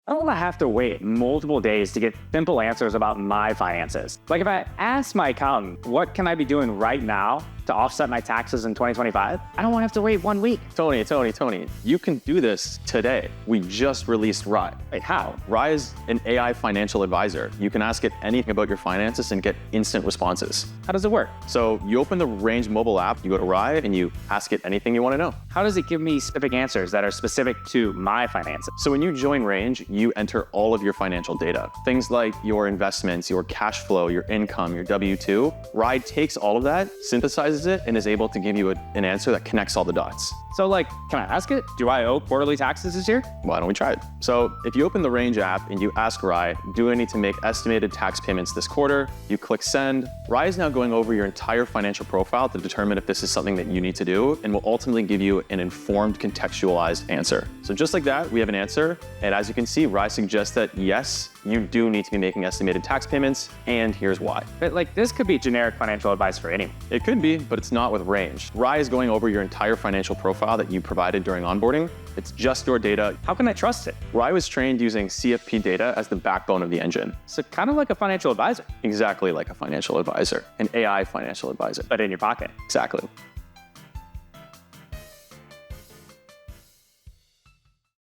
I don't want to have to wait multiple days to get simple answers about my finances. Like if I ask my accountant, what can I be doing right now to offset my taxes in 2025? I don't want to have to wait 1 week. Tony, you can do this today. We just released Rye. Wait, how? Rye is an AI financial advisor. You can ask it anything about your finances and get instant responses. How does it work? So you open the Range mobile app, you go to Rye, and you ask it anything you want to know. How does it give me specific answers that are specific to my finances? So when you join Range, you enter all of your financial data. Things like your investments, your cash flow, your income, your W-2. Rye takes all of that, synthesizes it, and is able to give you an answer that connects all the dots. So like, can I ask it, do I owe quarterly taxes this year? Why don't we try it? So if you open the Range app and you ask Rye, do I need to make estimated tax payments this quarter? You click send. Rye is now going over your entire financial profile to determine if this is something that you need to do and will ultimately give you an informed, contextualized answer. So just like that, we have an answer. And as you can see, Rye suggests that yes, you do need to be making estimated tax payments, and here's why. But like, this could be generic financial advice for anyone. It could be, but it's not with Range. Rye is going over your entire financial profile that you provided during onboarding. It's just your data. How can I trust it? Rye was trained using CFP data as the backbone of the engine. So kind of like a financial advisor. Exactly like a financial advisor, an AI financial advisor. But in your pocket. Exactly.